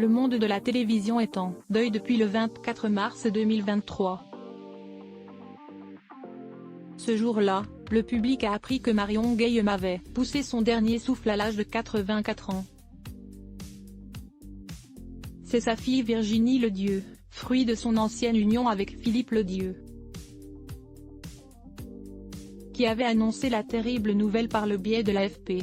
Le monde de la télévision est en deuil depuis le 24 mars 2023. Ce jour-là, le public a appris que Marion Guilhem avait poussé son dernier souffle à l'âge de 84 ans. C'est sa fille Virginie Ledieu, fruit de son ancienne union avec Philippe Ledieu, qui avait annoncé la terrible nouvelle par le biais de l'AFP.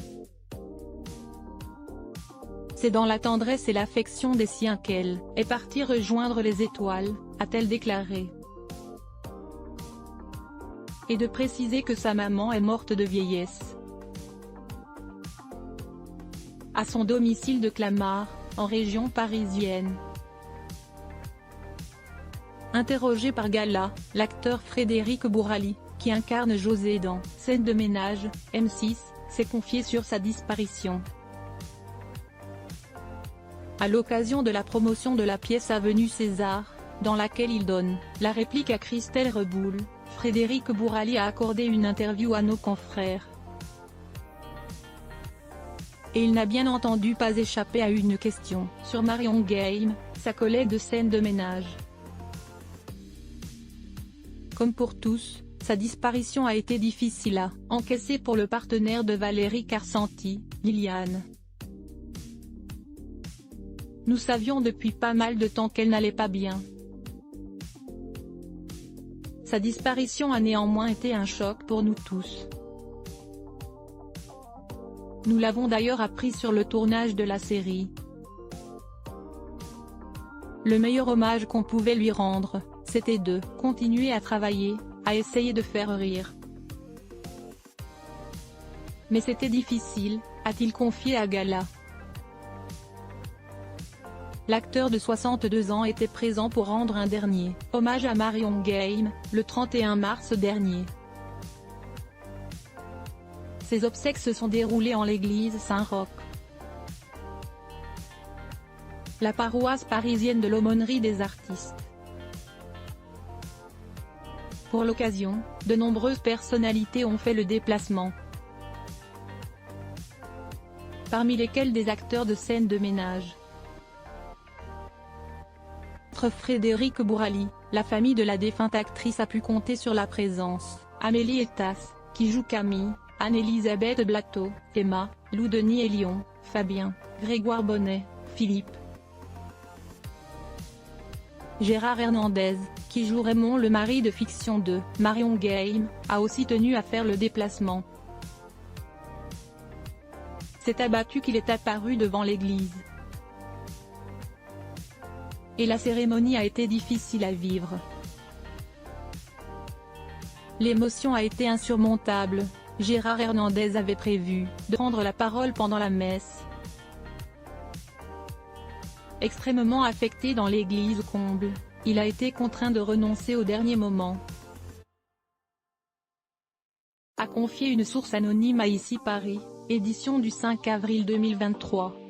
C'est dans la tendresse et l'affection des siens qu'elle est partie rejoindre les étoiles, a-t-elle déclaré. Et de préciser que sa maman est morte de vieillesse à son domicile de Clamart, en région parisienne. Interrogé par Gala, l'acteur Frédéric Bourali, qui incarne José dans Scène de ménage, M6, s'est confié sur sa disparition. À l'occasion de la promotion de la pièce Avenue César, dans laquelle il donne la réplique à Christelle Reboul, Frédéric Bourali a accordé une interview à nos confrères. Et il n'a bien entendu pas échappé à une question sur Marion Guilhem, sa collègue de Scène de ménage. Comme pour tous, sa disparition a été difficile à encaisser pour le partenaire de Valérie Carcenti, Liliane. Nous savions depuis pas mal de temps qu'elle n'allait pas bien. Sa disparition a néanmoins été un choc pour nous tous. Nous l'avons d'ailleurs appris sur le tournage de la série. Le meilleur hommage qu'on pouvait lui rendre, c'était de continuer à travailler, à essayer de faire rire. Mais c'était difficile, a-t-il confié à Gala. L'acteur de 62 ans était présent pour rendre un dernier hommage à Marion Guilhem, le 31 mars dernier. Ses obsèques se sont déroulées en l'église Saint-Roch, la paroisse parisienne de l'Aumônerie des Artistes. Pour l'occasion, de nombreuses personnalités ont fait le déplacement, parmi lesquels des acteurs de Scène de ménage. Frédéric Bourali, la famille de la défunte actrice a pu compter sur la présence Amélie Etas, qui joue Camille, Anne-Elisabeth Blateau, Emma, Lou Denis et Lyon, Fabien, Grégoire Bonnet, Philippe. Gérard Hernandez, qui joue Raymond le mari de fiction de Marion Guilhem, a aussi tenu à faire le déplacement. C'est abattu qu'il est apparu devant l'église. Et la cérémonie a été difficile à vivre. L'émotion a été insurmontable. Gérard Hernandez avait prévu de prendre la parole pendant la messe. Extrêmement affecté dans l'église comble, il a été contraint de renoncer au dernier moment, a confié une source anonyme à Ici Paris, édition du 5 avril 2023.